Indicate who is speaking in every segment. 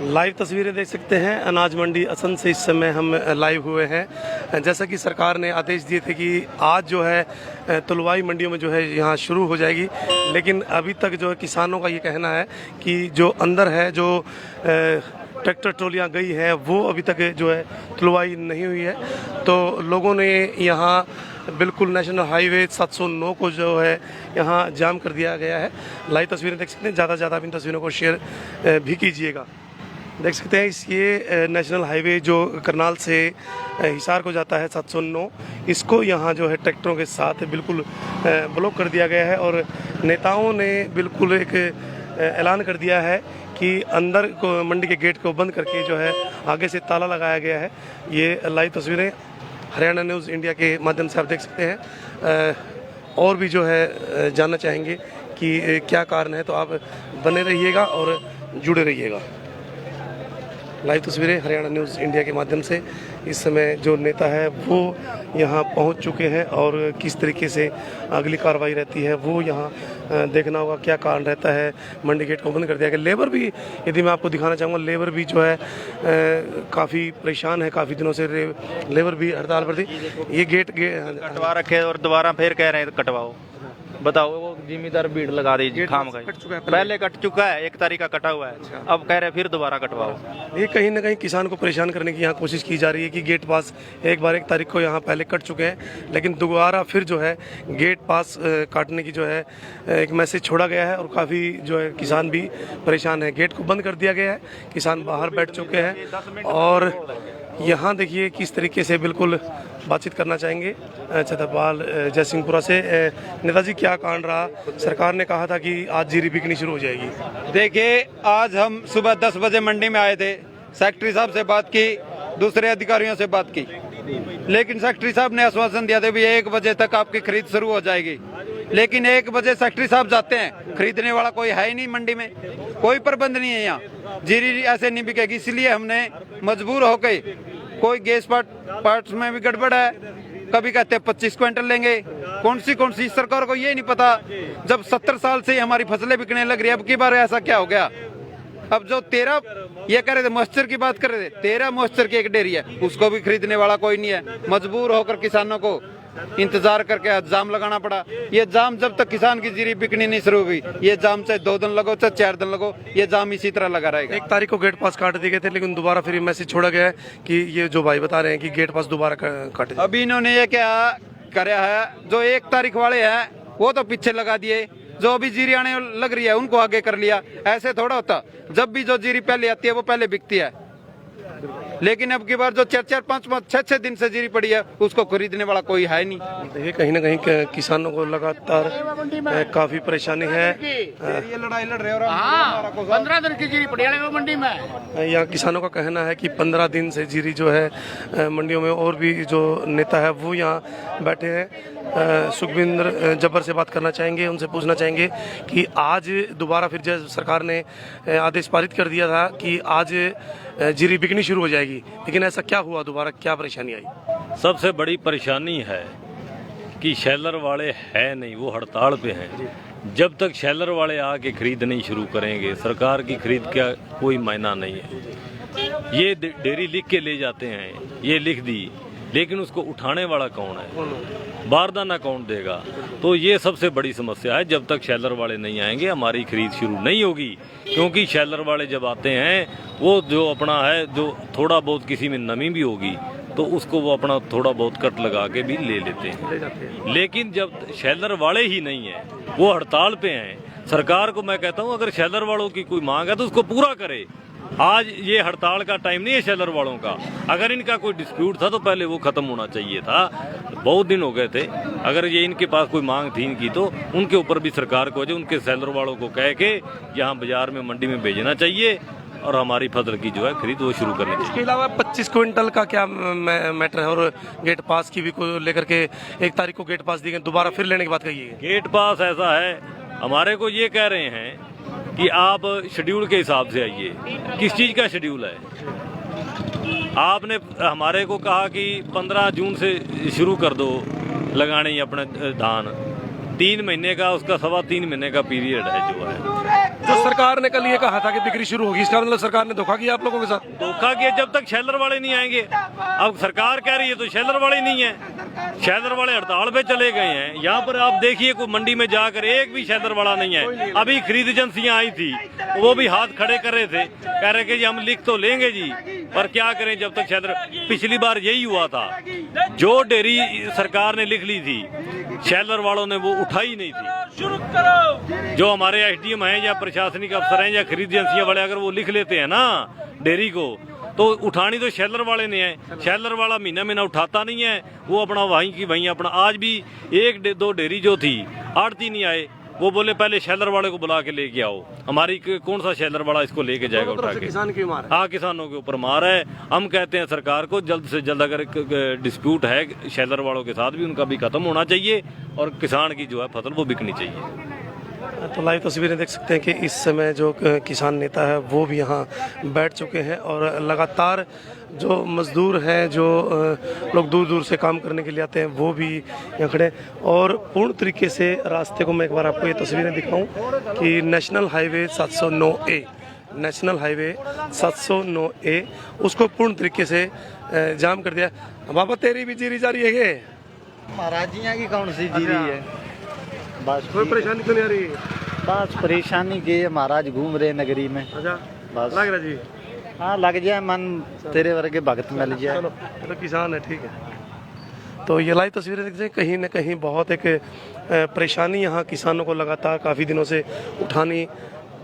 Speaker 1: Live तस्वीरें देख सकते हैं अनाज मंडी असम से। इस समय हम लाइव हुए हैं। जैसा कि सरकार ने आदेश दिए थे कि आज जो है तुलवाई मंडियों में जो है यहाँ शुरू हो जाएगी, लेकिन अभी तक जो है किसानों का ये कहना है कि जो अंदर है जो ट्रैक्टर ट्रॉलियाँ गई है वो अभी तक जो है तुलवाई नहीं हुई है। तो लोगों ने यहाँ बिल्कुल नेशनल हाईवे 709 को जो है यहाँ जाम कर दिया गया है। लाइव तस्वीरें देख सकते हैं, ज़्यादा से ज़्यादा इन तस्वीरों को शेयर भी कीजिएगा। देख सकते हैं ये नेशनल हाईवे जो करनाल से हिसार को जाता है 709, इसको यहाँ जो है ट्रैक्टरों के साथ बिल्कुल ब्लॉक कर दिया गया है और नेताओं ने बिल्कुल एक ऐलान कर दिया है कि अंदर को मंडी के गेट को बंद करके जो है आगे से ताला लगाया गया है। ये लाइव तस्वीरें हरियाणा न्यूज़ इंडिया के माध्यम से आप देख सकते हैं। और भी जो है जानना चाहेंगे कि क्या कारण है, तो आप बने रहिएगा और जुड़े रहिएगा। लाइव तस्वीरें हरियाणा न्यूज़ इंडिया के माध्यम से इस समय जो नेता है वो यहाँ पहुँच चुके हैं और किस तरीके से अगली कार्रवाई रहती है वो यहाँ देखना होगा। क्या कारण रहता है, मंडी गेट को बंद कर दिया गया। लेबर भी, यदि मैं आपको दिखाना चाहूँगा, लेबर भी जो है काफ़ी परेशान है, काफ़ी दिनों से लेबर भी हड़ताल पर थी। ये गेट
Speaker 2: कटवा रखे और दोबारा फिर कह रहे हैं कटवाओ। बताओ, वो जिम्मेदार भीड़ लगा दीजिए। खाम का पहले कट चुका है, 1 तारीख का कटा हुआ है। अच्छा। अब कह रहे फिर दोबारा कटवाओ।
Speaker 1: ये कहीं ना कहीं किसान को परेशान करने की यहाँ कोशिश की जा रही है कि गेट पास एक बार 1 तारीख को यहाँ पहले कट चुके हैं, लेकिन दोबारा फिर जो है गेट पास काटने की जो है एक मैसेज छोड़ा गया है और काफ़ी जो है किसान भी परेशान है। गेट को बंद कर दिया गया है, किसान बाहर बैठ चुके हैं और यहाँ देखिए किस तरीके से बिल्कुल बातचीत करना चाहेंगे छतरपाल जयसिंहपुरा से। नेताजी, क्या कारण रहा? सरकार ने कहा था कि आज जीरी बिकनी शुरू हो जाएगी।
Speaker 3: देखिए, आज हम सुबह 10 बजे मंडी में आए थे, सेक्रेटरी साहब से बात की, दूसरे अधिकारियों से बात की, लेकिन सेक्रेटरी साहब ने आश्वासन दिया था भी 1 बजे तक आपकी खरीद शुरू हो जाएगी। लेकिन 1 बजे सेक्रेटरी साहब जाते हैं, खरीदने वाला कोई है ही नहीं मंडी में, कोई प्रबंध नहीं है। यहाँ जीरी ऐसे नहीं बिकेगी, इसलिए हमने मजबूर होकर, कोई गैस पार्ट्स में भी गड़बड़ है, कभी कहते हैं 25 क्विंटल लेंगे। कौन सी सरकार को ये नहीं पता, जब 70 साल से हमारी फसलें बिकने लग रही है, अब की बार ऐसा क्या हो गया? अब जो 13 ये कह रहे थे मॉइस्चर की बात कर रहे थे, 13 मॉइस्चर की एक डेयरी है, उसको भी खरीदने वाला कोई नहीं है। मजबूर होकर किसानों को इंतजार करके जाम लगाना पड़ा। ये जाम जब तक किसान की जीरी बिकनी नहीं शुरू हुई, ये जाम चाहे 2 दिन लगो चाहे 4 दिन लगो, ये जाम इसी तरह लगा रहेगा।
Speaker 1: 1 तारीख को गेट पास काट दिए गए थे, लेकिन दोबारा फिर मैसेज छोड़ा गया है कि ये जो भाई बता रहे हैं कि गेट पास दोबारा काटे।
Speaker 3: अभी इन्होंने ये क्या कराया है, जो 1 तारीख वाले हैं वो तो पीछे लगा दिए, जो अभी जीरी आने लग रही है उनको आगे कर लिया। ऐसे थोड़ा होता, जब भी जो जीरी पहले आती है वो पहले बिकती है। लेकिन अब की बार जो 4-4, 5-5, 6-6 दिन से जीरी पड़ी है, उसको खरीदने वाला कोई है नहीं।
Speaker 1: देखिए, कहीं ना कहीं किसानों को लगातार काफी परेशानी है।
Speaker 3: ये लड़ाई लड़ रहे हो,
Speaker 4: 15 दिन की जीरी पड़ी है मंडी में।
Speaker 1: यहाँ किसानों का कहना है कि 15 दिन से जीरी जो है मंडियों में, और भी जो नेता है वो यहाँ बैठे हैं। सुखविंदर जब्बर से बात करना चाहेंगे, उनसे पूछना चाहेंगे कि आज दोबारा फिर जब सरकार ने आदेश पारित कर दिया था कि आज जीरी बिकनी शुरू हो जाएगी, लेकिन ऐसा क्या हुआ? दोबारा क्या परेशानी आई?
Speaker 5: सबसे बड़ी परेशानी है कि शैलर वाले है नहीं, वो हड़ताल पे हैं। जब तक शैलर वाले आके खरीद नहीं शुरू करेंगे, सरकार की खरीद का कोई मायना नहीं है। ये डेयरी लिख के ले जाते हैं, ये लिख दी, लेकिन उसको उठाने वाला कौन है? बारदाना कौन देगा? तो ये सबसे बड़ी समस्या है। जब तक शैलर वाले नहीं आएंगे हमारी खरीद शुरू नहीं होगी, क्योंकि शैलर वाले जब आते हैं वो जो अपना है, जो थोड़ा बहुत किसी में नमी भी होगी तो उसको वो अपना थोड़ा बहुत कट लगा के भी ले लेते हैं। लेकिन जब शैलर वाले ही नहीं है, वो हड़ताल पे हैं, सरकार को मैं कहता हूँ अगर शैलर वालों की कोई मांग है तो उसको पूरा करे। आज ये हड़ताल का टाइम नहीं है शैलर वालों का। अगर इनका कोई डिस्प्यूट था तो पहले वो खत्म होना चाहिए था, बहुत दिन हो गए थे। अगर ये इनके पास कोई मांग थी इनकी तो उनके ऊपर भी सरकार को, जो उनके शैलर वालों को कह के यहाँ बाजार में मंडी में भेजना चाहिए और हमारी फसल की जो है खरीद वो शुरू करनी चाहिए।
Speaker 1: इसके अलावा 25 क्विंटल का क्या मैटर है? और गेट पास की भी को लेकर के 1 तारीख को गेट पास दी गई, दोबारा फिर लेने की बात कही है।
Speaker 5: गेट पास ऐसा है, हमारे को ये कह रहे हैं कि आप शेड्यूल के हिसाब से आइए। किस चीज़ का शेड्यूल है? आपने हमारे को कहा कि 15 जून से शुरू कर दो लगाने अपने धान, 3 महीने का, उसका 3.25 महीने का पीरियड है जो है।
Speaker 1: जो सरकार ने कल ये कहा था कि बिक्री शुरू होगी, इसका मतलब सरकार ने धोखा किया आप लोगों के साथ?
Speaker 5: धोखा किया, जब तक शेलर वाले नहीं आएंगे। अब सरकार कह रही है तो शेलर वाले नहीं है, शेलर वाले हड़ताल पे चले गए हैं। यहाँ पर आप देखिए कोई मंडी में जाकर एक भी शेलर वाला नहीं है। अभी खरीद एजेंसियां आई थी, वो भी हाथ खड़े कर रहे थे, कह रहे कि जी हम लिख तो लेंगे जी, पर क्या करें जब तक शेलर। पिछली बार यही हुआ था, जो डेयरी सरकार ने लिख ली थी शेलर वालों ने वो उठाई नहीं थी। जो हमारे एसडीएम हैं या प्रशासनिक अफसर हैं या खरीद एजेंसियां वाले अगर वो लिख लेते हैं ना डेयरी को, तो उठानी तो शेलर वाले ने है। शेलर वाला महीना महीना उठाता नहीं है, वो अपना वहीं की वहीं अपना। आज भी एक दो डेयरी जो थी आड़ती नहीं आए, वो बोले पहले शेलर वाले को बुला के लेके आओ। हमारी कौन सा शेलर वाला इसको लेके जाएगा उठा के?
Speaker 1: किसान की मार है।
Speaker 5: हाँ, किसानों के ऊपर मार है। हम कहते हैं सरकार को जल्द से जल्द, अगर डिस्प्यूट है शेलर वालों के साथ भी, उनका भी खत्म होना चाहिए और किसान की जो है फसल वो बिकनी चाहिए।
Speaker 1: तो लाइव तस्वीरें देख सकते हैं कि इस समय जो किसान नेता है वो भी यहाँ बैठ चुके हैं और लगातार जो मजदूर हैं, जो लोग दूर दूर से काम करने के लिए आते हैं, वो भी यहाँ खड़े। और पूर्ण तरीके से रास्ते को मैं एक बार आपको ये तस्वीरें दिखाऊं कि national highway 709A, national highway 709A उसको पूर्ण तरीके से जाम कर दिया। बाबा तेरी भी जीरी जा रही है ये?
Speaker 6: महाराज जी की कौन सी जीरी है? बस
Speaker 1: कोई परेशानी तो नहीं आ रही?
Speaker 6: बस परेशानी की है, महाराज घूम रहे नगरी में।
Speaker 1: अच्छा,
Speaker 6: बस
Speaker 1: लग रहा जी?
Speaker 6: हाँ, लग जाए मन, तेरे वर्गे भगत मिल जाए।
Speaker 1: चलो, तो किसान है, ठीक है। तो ये लाइव तस्वीरें देखते हैं, कहीं ना कहीं बहुत एक परेशानी यहाँ किसानों को लगातार काफ़ी दिनों से उठानी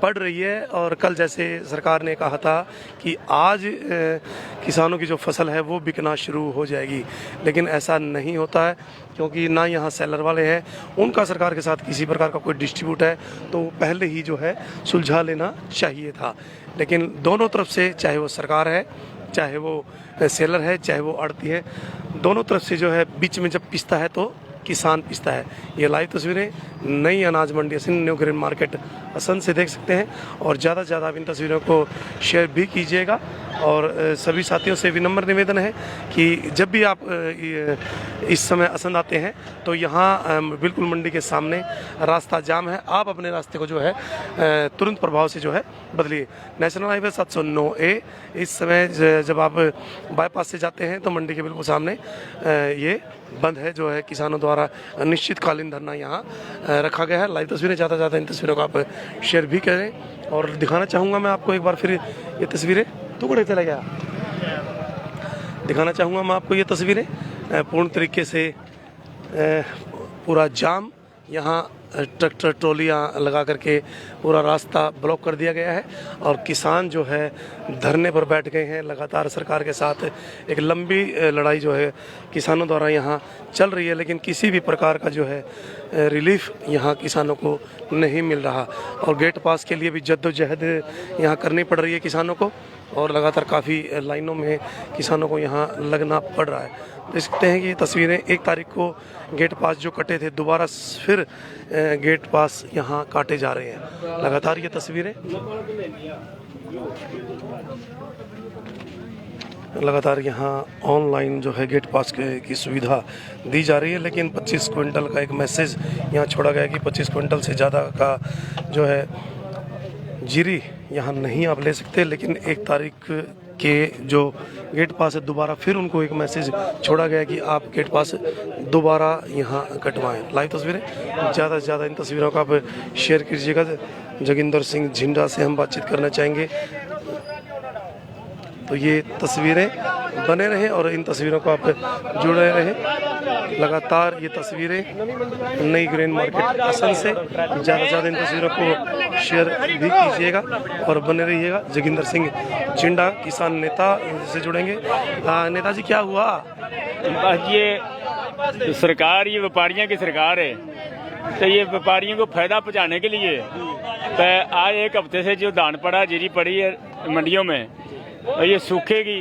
Speaker 1: पड़ रही है। और कल जैसे सरकार ने कहा था कि आज किसानों की जो फसल है वो बिकना शुरू हो जाएगी, लेकिन ऐसा नहीं होता है, क्योंकि ना यहाँ सेलर वाले हैं, उनका सरकार के साथ किसी प्रकार का कोई डिस्ट्रीब्यूट है तो पहले ही जो है सुलझा लेना चाहिए था। लेकिन दोनों तरफ से, चाहे वो सरकार है, चाहे वो सेलर है, चाहे वो आड़ती है, दोनों तरफ से जो है बीच में जब पिसता है तो किसान पिसता है। ये लाइव तस्वीरें नई अनाज मंडी Assandh, new grain market Assandh से देख सकते हैं। और ज़्यादा से ज़्यादा आप इन तस्वीरों को शेयर भी कीजिएगा। और सभी साथियों से विनम्र निवेदन है कि जब भी आप इस समय असंध आते हैं तो यहाँ बिल्कुल मंडी के सामने रास्ता जाम है, आप अपने रास्ते को जो है तुरंत प्रभाव से जो है बदलिए। नेशनल हाईवे 709A इस समय जब आप बाईपास से जाते हैं तो मंडी के बिल्कुल सामने ये बंद है, जो है किसानों द्वारा अनिश्चितकालीन धरना यहाँ रखा गया है। लाइव तस्वीरें ज़्यादा से ज़्यादा इन तस्वीरों को आप शेयर भी करें। और दिखाना चाहूँगा मैं आपको एक बार फिर ये तस्वीरें, टुकड़े चले गया, दिखाना चाहूँगा मैं आपको ये तस्वीरें पूर्ण तरीके से पूरा जाम, यहाँ ट्रैक्टर ट्रॉलियाँ लगा करके पूरा रास्ता ब्लॉक कर दिया गया है। और किसान जो है धरने पर बैठ गए हैं लगातार सरकार के साथ। एक लंबी लड़ाई जो है किसानों द्वारा यहाँ चल रही है, लेकिन किसी भी प्रकार का जो है रिलीफ यहाँ किसानों को नहीं मिल रहा। और गेट पास के लिए भी जद्दोजहद यहाँ करनी पड़ रही है किसानों को, और लगातार काफ़ी लाइनों में किसानों को यहाँ लगना पड़ रहा है। देख सकते हैं कि ये तस्वीरें 1 तारीख को गेट पास जो कटे थे, दोबारा फिर गेट पास यहाँ काटे जा रहे हैं। लगातार ये तस्वीरें लगातार यहाँ ऑनलाइन जो है गेट पास की सुविधा दी जा रही है। लेकिन 25 क्विंटल का एक मैसेज यहाँ छोड़ा गया कि 25 क्विंटल से ज़्यादा का जो है जीरी यहाँ नहीं आप ले सकते। लेकिन 1 तारीख के जो गेट पास है, दोबारा फिर उनको एक मैसेज छोड़ा गया कि आप गेट पास दोबारा यहाँ कटवाएं। लाइव तस्वीरें ज़्यादा से ज़्यादा इन तस्वीरों का आप शेयर कीजिएगा। जोगिंदर सिंह झिंडा से हम बातचीत करना चाहेंगे, तो ये तस्वीरें बने रहें और इन तस्वीरों को आप जुड़े रहें। लगातार ये तस्वीरें नई ग्रेन मार्केट असंध से ज़्यादा से ज़्यादा इन तस्वीरों को शेयर भी कीजिएगा और बने रहिएगा। जोगिंदर सिंह झिंडा किसान नेता से जुड़ेंगे। नेताजी क्या हुआ?
Speaker 7: बस ये सरकार, ये व्यापारियों की सरकार है, तो ये व्यापारियों को फायदा पहुंचाने के लिए तो आज 1 हफ्ते से जो धान पड़ा, जीरी पड़ी है मंडियों में, और ये सूखेगी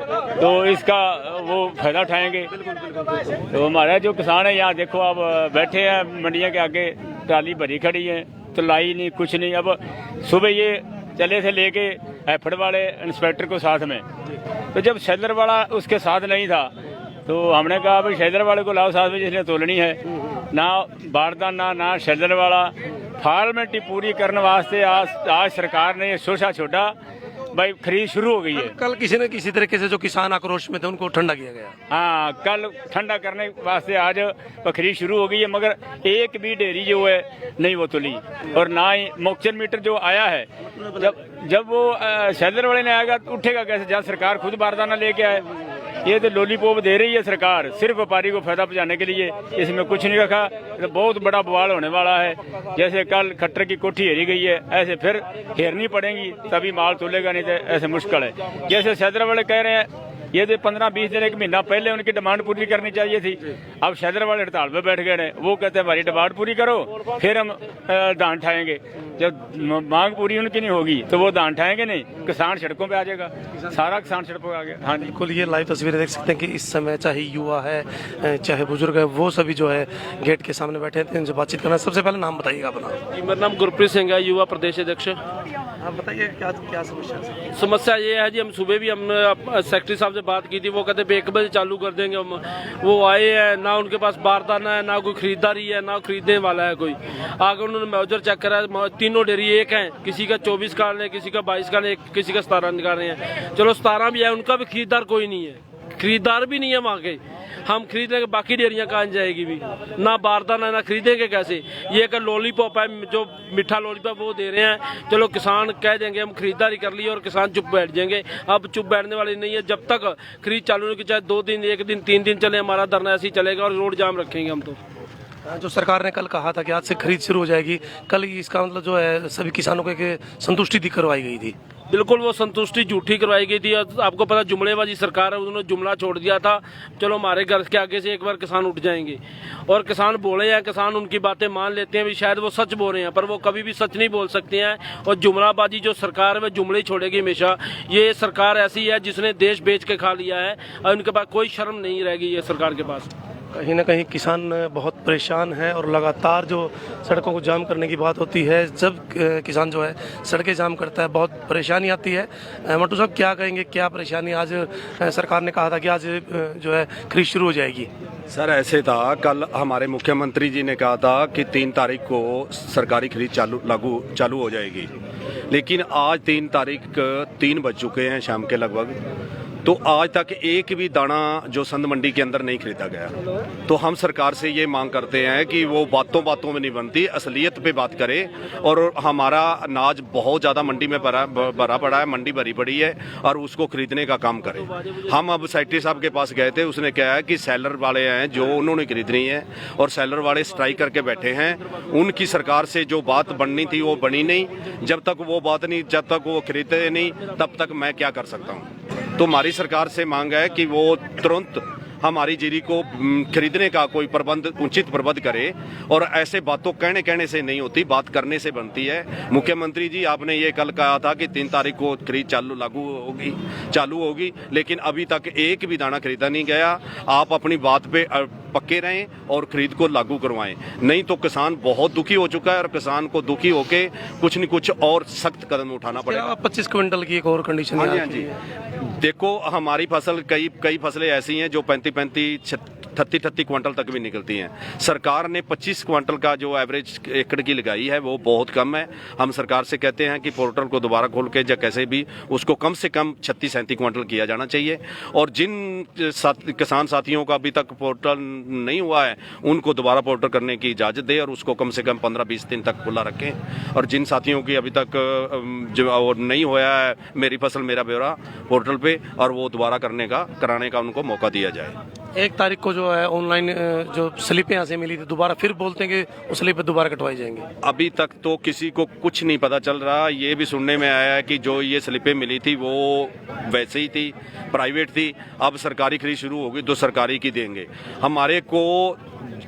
Speaker 7: तो इसका वो फायदा उठाएंगे। तो हमारा जो किसान है यहाँ देखो, आप बैठे हैं मंडियों के आगे, ट्राली भरी खड़ी है, तो लाई नहीं, कुछ नहीं। अब सुबह ये चले थे लेके एफड वाले इंस्पेक्टर को साथ में, तो जब शेलर वाला उसके साथ नहीं था तो हमने कहा भाई शेलर वाले को लाओ साथ में, जिसने तोलनी है। ना बारदाना, ना शेलर वाला, फॉर्मेलिटी पूरी करने वास्ते आज सरकार ने ये सोचा छोड़ा भाई खरीद शुरू हो गई है।
Speaker 1: कल किसी न किसी तरीके से जो किसान आक्रोश में थे उनको ठंडा किया गया।
Speaker 7: हाँ, कल ठंडा करने वास्ते आज खरीद शुरू हो गई है, मगर एक भी डेयरी जो है नहीं वो तुली, और ना ही मॉक्चर मीटर जो आया है, जब वो शैलर वाले ने आएगा तो उठेगा कैसे, जहाँ सरकार खुद बारदाना लेके आए। ये तो लॉलीपॉप दे रही है सरकार सिर्फ व्यापारी को फायदा पहुंचाने के लिए, इसमें कुछ नहीं रखा। तो बहुत बड़ा बवाल होने वाला है। जैसे कल खट्टर की कोठी हेरी गई है, ऐसे फिर हेरनी पड़ेगी तभी माल तोलेगा, नहीं तो ऐसे मुश्किल है। जैसे सैदर वाले कह रहे हैं ये तो 15-20 दिन एक महीना पहले उनकी डिमांड पूरी करनी चाहिए थी। अब सैदर वाले हड़ताल पे बैठ गए हैं, वो कहते हैं हमारी डिमांड पूरी करो फिर हम धान उठाएंगे। जब मांग पूरी उनकी नहीं होगी तो वो धान उठाएंगे नहीं, किसान सड़कों पे आ जाएगा, सारा किसान सड़कों पे आ गया। हाँ जी,
Speaker 1: बिल्कुल ये लाइव तस्वीरें देख सकते हैं कि इस समय चाहे युवा है चाहे बुजुर्ग है, वो सभी जो है गेट के सामने बैठे थे, इनसे बातचीत करना। सबसे पहले नाम बताइएगा अपना।
Speaker 8: मेरा नाम गुरप्रीत सिंह है, युवा प्रदेश अध्यक्ष।
Speaker 1: आप बताइए क्या समस्या है?
Speaker 8: समस्या ये है जी, हम सुबह भी हमने सेक्रेटरी साहब से बात की थी, वो कहते 1 बजे चालू कर देंगे हम। वो आए हैं, ना उनके पास बारदाना है, ना कोई खरीदारी है, ना खरीदने वाला है कोई। आगे उन्होंने मौजर चेक करा, तीनों डेयरी एक हैं, किसी का 24 का है, किसी का 22 का है, किसी का 17 निकाल रहे हैं। चलो 17 भी है, उनका भी खरीदार कोई नहीं है, खरीदार भी नहीं है वहाँ के। हम खरीद लेंगे, बाकी डेयरियाँ कहाँ जाएगी भी, ना बारदाना ना खरीदेंगे कैसे। ये एक लॉलीपॉप है जो मीठा लॉलीपॉप वो दे रहे हैं। चलो किसान कह देंगे हम खरीदारी कर ली और किसान चुप बैठ जाएंगे। अब चुप बैठने वाली नहीं है, जब तक खरीद चालू नहीं की, चाहे 2 दिन 1 दिन 3 दिन चले, हमारा धरना ऐसे ही चलेगा और रोड जाम रखेंगे हम। तो
Speaker 1: जो सरकार ने कल कहा था कि आज से खरीद शुरू हो जाएगी, कल इसका मतलब जो है सभी किसानों को एक संतुष्टि दी करवाई गई थी।
Speaker 8: बिल्कुल वो संतुष्टि झूठी करवाई गई थी। आपको पता जुमलेबाजी सरकार है, उन्होंने जुमला छोड़ दिया था चलो हमारे घर के आगे से एक बार किसान उठ जाएंगे, और किसान बोले हैं, किसान उनकी बातें मान लेते हैं भी, शायद वो सच बोल रहे हैं पर वो कभी भी सच नहीं बोल सकते हैं। और जुमलाबाजी जो सरकार है वह जुमले ही छोड़ेगी हमेशा। ये सरकार ऐसी है जिसने देश बेच के खा लिया है और उनके पास कोई शर्म नहीं रहेगी ये सरकार के पास।
Speaker 1: कहीं ना कहीं किसान बहुत परेशान है और लगातार जो सड़कों को जाम करने की बात होती है, जब किसान जो है सड़कें जाम करता है बहुत परेशानी आती है। मंटू साहब क्या कहेंगे, क्या परेशानी? आज सरकार ने कहा था कि आज जो है खरीद शुरू हो जाएगी।
Speaker 9: सर ऐसे था, कल हमारे मुख्यमंत्री जी ने कहा था कि 3 तारीख को सरकारी खरीद चालू हो जाएगी, लेकिन आज 3 तारीख 3 बज चुके हैं शाम के लगभग, तो आज तक एक भी दाना जो संद मंडी के अंदर नहीं खरीदा गया। तो हम सरकार से ये मांग करते हैं कि वो बातों बातों में नहीं बनती, असलियत पे बात करे। और हमारा अनाज बहुत ज़्यादा मंडी में भरा पड़ा है, मंडी भरी पड़ी है, और उसको खरीदने का काम करे। हम अब सेक्रेटरी साहब के पास गए थे, उसने कहा है कि सेलर वाले हैं जो उन्होंने खरीदनी है, और सेलर वाले स्ट्राइक करके बैठे हैं। उनकी सरकार से जो बात बननी थी वो बनी नहीं। जब तक वो बात नहीं, जब तक वो खरीदते नहीं, तब तक मैं क्या कर सकता हूँ। तो हमारी सरकार से मांग है कि वो तुरंत हमारी जीरी को खरीदने का कोई प्रबंध, उचित प्रबंध करे। और ऐसे बातों कहने से नहीं होती, बात करने से बनती है। मुख्यमंत्री जी आपने ये कल कहा था कि 3 तारीख को खरीद चालू होगी, लेकिन अभी तक एक भी दाना खरीदा नहीं गया। आप अपनी बात पे पक्के रहें और खरीद को लागू करवाएं, नहीं तो किसान बहुत दुखी हो चुका है, और किसान को दुखी होके कुछ न कुछ और सख्त कदम उठाना पड़ेगा।
Speaker 1: 25 क्विंटल की एक और कंडीशन है।
Speaker 9: हाँ जी, देखो हमारी फसल, कई फसलें ऐसी हैं जो 35-35 38 क्विंटल तक भी निकलती हैं। सरकार ने 25 क्विंटल का जो एवरेज एकड़ की लगाई है वो बहुत कम है। हम सरकार से कहते हैं कि पोर्टल को दोबारा खोल के या कैसे भी उसको कम से कम 36-37 क्विंटल किया जाना चाहिए। और जिन किसान साथियों का अभी तक पोर्टल नहीं हुआ है उनको दोबारा पोर्टल करने की इजाज़त दे, और उसको कम से कम 15-20 दिन तक खुला रखें। और जिन साथियों की अभी तक जो नहीं हुआ है मेरी फसल मेरा ब्यौरा पोर्टल पे, और वो दोबारा कराने का उनको मौका दिया जाए।
Speaker 1: 1 तारीख को जो है ऑनलाइन जो स्लिपें यहाँ से मिली थी, दोबारा फिर बोलते हैं कि वो स्लिपें दोबारा कटवाई जाएंगी।
Speaker 9: अभी तक तो किसी को कुछ नहीं पता चल रहा। ये भी सुनने में आया है कि जो ये स्लिपें मिली थी वो वैसे ही थी, प्राइवेट थी। अब सरकारी खरीद शुरू होगी तो सरकारी की देंगे। हमारे को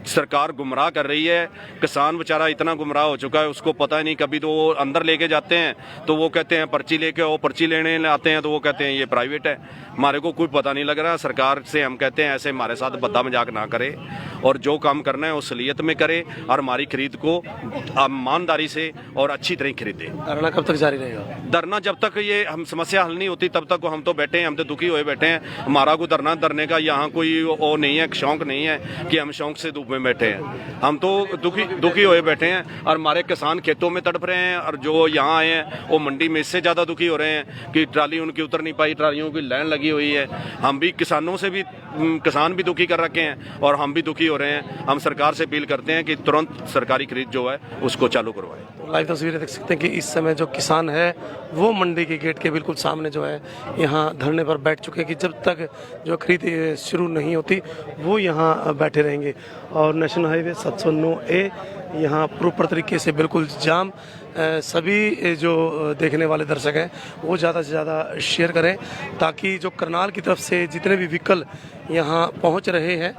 Speaker 9: सरकार गुमराह कर रही है। किसान बेचारा इतना गुमराह हो चुका है, उसको पता ही नहीं। कभी तो वो अंदर लेके जाते हैं तो वो कहते हैं पर्ची लेके आओ, पर्ची लेने आते हैं तो वो कहते हैं ये प्राइवेट है। हमारे को कोई पता नहीं लग रहा। सरकार से हम कहते हैं ऐसे हमारे साथ बद्दा मजाक ना करे, और जो काम करना है वो असलियत में करे, और हमारी खरीद को ईमानदारी से और अच्छी तरह खरीदे।
Speaker 1: धरना कब तक जारी रहेगा?
Speaker 9: धरना जब तक ये हम समस्या हल नहीं होती तब तक हम तो बैठे हैं, हम तो दुखी हुए बैठे हैं। हमारा कोई धरने का यहाँ कोई वो नहीं है, शौक नहीं है कि हम शौक से धूप में बैठे हैं। हम तो दुखी हुए बैठे हैं और हमारे किसान खेतों में तड़प रहे हैं, और जो यहाँ आए हैं वो मंडी में इससे ज़्यादा दुखी हो रहे हैं कि ट्राली उनकी उतर नहीं पाई, ट्रालियों की लाइन लगी हुई है। हम भी किसानों से भी, किसान भी दुखी कर रखे हैं और हम भी दुखी हो रहे हैं। हम सरकार से अपील करते हैं कि तुरंत सरकारी खरीद जो है उसको चालू करवाएं।
Speaker 1: तो लाइव तस्वीरें देख सकते हैं कि इस समय जो किसान है वो मंडी के गेट के बिल्कुल सामने जो है यहाँ धरने पर बैठ चुके हैं कि जब तक जो खरीद शुरू नहीं होती वो यहाँ बैठे रहेंगे। और नेशनल हाईवे 709A यहाँ प्रॉपर तरीके से बिल्कुल जाम। सभी जो देखने वाले दर्शक हैं वो ज़्यादा से ज़्यादा शेयर करें ताकि जो करनाल की तरफ से जितने भी व्हीकल यहाँ पहुँच रहे हैं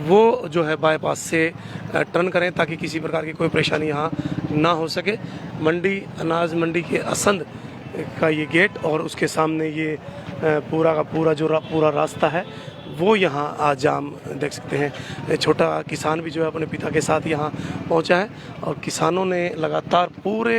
Speaker 1: वो जो है बाईपास से टर्न करें ताकि किसी प्रकार की कोई परेशानी यहाँ ना हो सके। मंडी, अनाज मंडी के असंध का ये गेट और उसके सामने ये पूरा का पूरा जो पूरा रास्ता है वो यहाँ आज जाम देख सकते हैं। छोटा किसान भी जो है अपने पिता के साथ यहाँ पहुँचा है और किसानों ने लगातार पूरे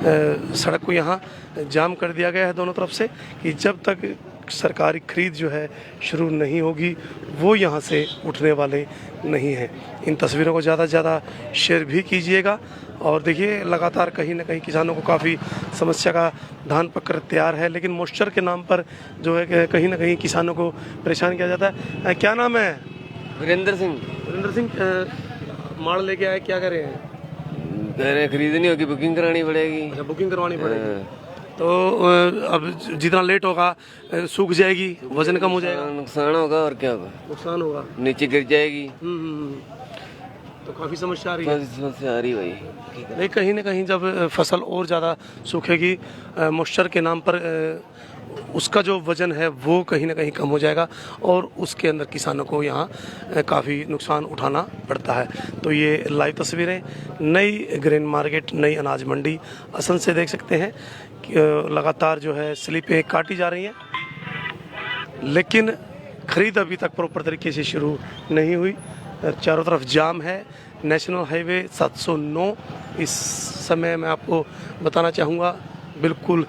Speaker 1: सड़क को यहाँ जाम कर दिया गया है दोनों तरफ से कि जब तक सरकारी खरीद जो है शुरू नहीं होगी वो यहाँ से उठने वाले नहीं हैं। इन तस्वीरों को ज़्यादा से ज़्यादा शेयर भी कीजिएगा। और देखिए लगातार कहीं ना कहीं किसानों को काफ़ी समस्या का धान पककर तैयार है, लेकिन मॉइस्चर के नाम पर जो है कहीं ना कहीं किसानों को परेशान किया जाता है। क्या नाम है?
Speaker 6: वीरेंद्र सिंह।
Speaker 1: वीरेंद्र सिंह, माल लेके आए, क्या करें?
Speaker 6: कह रहे हैं खरीदनी होगी, बुकिंग करानी पड़ेगी।
Speaker 1: अच्छा, बुकिंग करवानी पड़ेगी। तो अब जितना लेट होगा सूख जाएगी, वजन कम हो जाएगा,
Speaker 6: नुकसान होगा और क्या होगा,
Speaker 1: नुकसान होगा,
Speaker 6: नीचे गिर जाएगी।
Speaker 1: तो काफ़ी समस्या आ रही है।
Speaker 6: समस्या आ रही भाई।
Speaker 1: नहीं, कहीं ना कहीं जब फसल और ज़्यादा सूखेगी मॉइस्चर के नाम पर उसका जो वज़न है वो कहीं ना कहीं कम हो जाएगा और उसके अंदर किसानों को यहाँ काफ़ी नुकसान उठाना पड़ता है। तो ये लाइव तस्वीरें नई ग्रेन मार्केट, नई अनाज मंडी असम से देख सकते हैं कि लगातार जो है स्लिपें काटी जा रही हैं, लेकिन खरीद अभी तक प्रॉपर तरीके से शुरू नहीं हुई। चारों तरफ जाम है। नेशनल हाईवे 709 इस समय मैं आपको बताना चाहूँगा बिल्कुल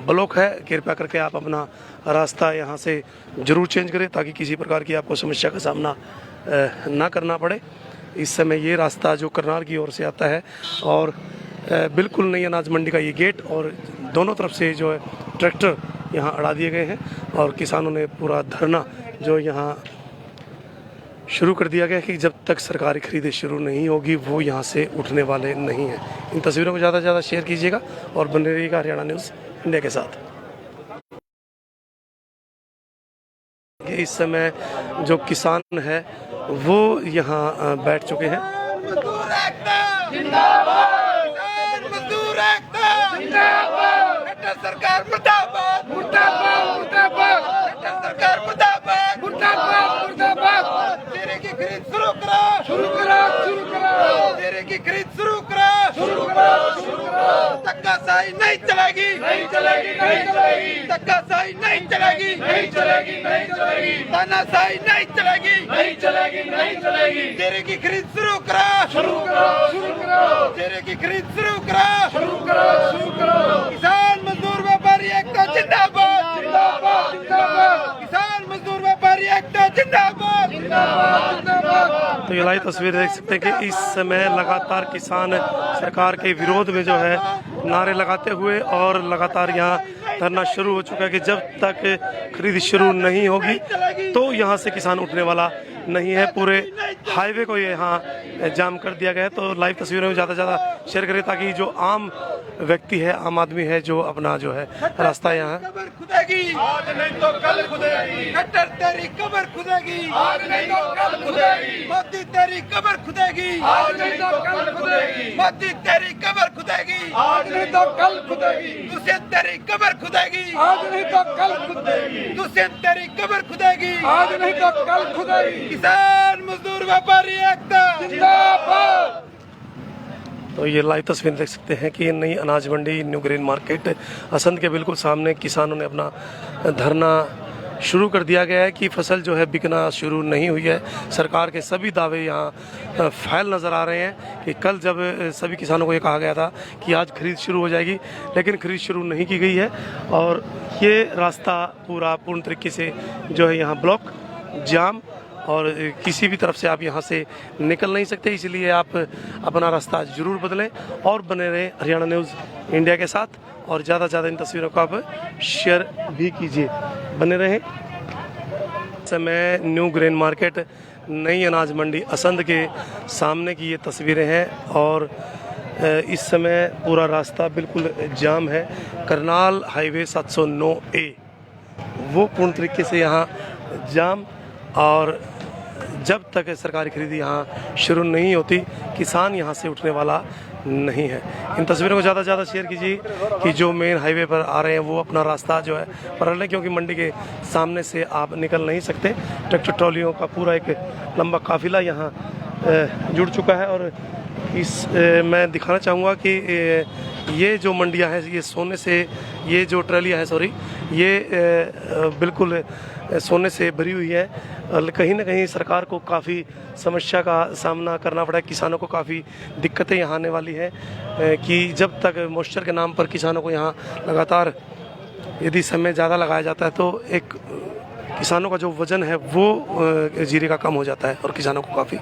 Speaker 1: ब्लॉक है। कृपया करके आप अपना रास्ता यहाँ से ज़रूर चेंज करें ताकि किसी प्रकार की आपको समस्या का सामना ना करना पड़े। इस समय ये रास्ता जो करनाल की ओर से आता है और बिल्कुल नई अनाज मंडी का ये गेट और दोनों तरफ से जो है ट्रैक्टर यहाँ अड़ा दिए गए हैं और किसानों ने पूरा धरना जो यहाँ शुरू कर दिया गया है कि जब तक सरकारी खरीदें शुरू नहीं होगी वो यहाँ से उठने वाले नहीं हैं। इन तस्वीरों को ज़्यादा से ज़्यादा शेयर कीजिएगा और बने रहिएगा हरियाणा न्यूज़ इंडिया के साथ। इस समय जो किसान है वो यहाँ बैठ चुके हैं।
Speaker 4: सरकार मुर्दाबाद, मुर्दाबाद, मुर्दाबाद, सरकार मुर्दाबाद, मुर्दाबाद, मुर्दाबाद। तेरे की खरीद शुरू करो, शुरू करो, शुरू करो। तेरे की खरीद शुरू करो, शुरू करो, शुरू करो। धक्काशाही नहीं चलेगी, नहीं चलेगी, नहीं चलेगी। धक्काशाही नहीं चलेगी, नहीं चलेगी, नहीं चलेगी। तानाशाही नहीं चलेगी, नहीं चलेगी, नहीं चलेगी। तेरे की खरीद शुरू करो, शुरू करो, शुरू करो। तेरे की खरीद शुरू करो, शुरू करो, शुरू करो। किसान मजदूर व्यापारी एकता जिंदाबाद, जिंदाबाद, जिंदाबाद। किसान मजदूर व्यापारी एकता जिंदाबाद, जिंदाबाद, जिंदाबाद।
Speaker 1: तो ये लाइव तस्वीर देख सकते हैं कि इस समय लगातार किसान सरकार के विरोध में जो है नारे लगाते हुए और लगातार यहाँ धरना शुरू हो चुका है कि जब तक खरीद शुरू नहीं होगी तो यहाँ से किसान उठने वाला नहीं है। पूरे हाईवे को यहाँ जाम कर दिया गया है। तो लाइव तस्वीरों में ज़्यादा से ज़्यादा शेयर करें ताकि जो आम व्यक्ति है, आम आदमी है जो अपना जो है रास्ता यहाँ
Speaker 4: कबर खुदेगी, आज नहीं तो कल खुदेगी। कट्टर तेरी कबर खुदेगी, आज नहीं तो कल खुदेगी। मोदी तेरी कबर खुदेगी, आज नहीं तो कल खुदेगी। मोदी तेरी कबर खुदेगी, आज नहीं तो कल खुदेगी। दुष्यंत तेरी कबर खुदेगी, आज नहीं तो कल खुदेगी। दुष्यंत तेरी कबर खुदेगी, आज नहीं तो कल खुदेगी। किसान मजदूर व्यापारी एकता जिंदाबाद।
Speaker 1: तो ये लाइव तस्वीर देख सकते हैं कि नई अनाज मंडी न्यू ग्रेन मार्केट असंध के बिल्कुल सामने किसानों ने अपना धरना शुरू कर दिया गया है कि फसल जो है बिकना शुरू नहीं हुई है। सरकार के सभी दावे यहाँ फैल नज़र आ रहे हैं कि कल जब सभी किसानों को ये कहा गया था कि आज खरीद शुरू हो जाएगी, लेकिन खरीद शुरू नहीं की गई है और ये रास्ता पूरा पूर्ण तरीके से जो है यहाँ ब्लॉक जाम और किसी भी तरफ से आप यहाँ से निकल नहीं सकते, इसलिए आप अपना रास्ता जरूर बदलें और बने रहें हरियाणा न्यूज़ इंडिया के साथ, और ज़्यादा से ज़्यादा इन तस्वीरों को आप शेयर भी कीजिए। बने रहें। समय न्यू ग्रेन मार्केट नई अनाज मंडी असंध के सामने की ये तस्वीरें हैं, और इस समय पूरा रास्ता बिल्कुल जाम है। करनाल हाईवे 709A वो पूर्ण तरीके से यहाँ जाम, और जब तक सरकारी खरीदी यहाँ शुरू नहीं होती किसान यहाँ से उठने वाला नहीं है। इन तस्वीरों को ज़्यादा से ज़्यादा शेयर कीजिए कि जो मेन हाईवे पर आ रहे हैं वो अपना रास्ता जो है पकड़ लें, क्योंकि मंडी के सामने से आप निकल नहीं सकते। ट्रैक्टर ट्रॉलियों का पूरा एक लंबा काफिला यहाँ जुड़ चुका है, और मैं दिखाना चाहूँगा कि ये जो मंडियाँ हैं ये सोने से, ये जो ट्रॉलियाँ हैं सॉरी, ये बिल्कुल सोने से भरी हुई है। कहीं ना कहीं सरकार को काफ़ी समस्या का सामना करना पड़ा है, किसानों को काफ़ी दिक्कतें यहाँ आने वाली हैं कि जब तक मॉइस्चर के नाम पर किसानों को यहाँ लगातार यदि समय ज़्यादा लगाया जाता है तो एक किसानों का जो वज़न है वो जीरे का कम हो जाता है और किसानों को काफ़ी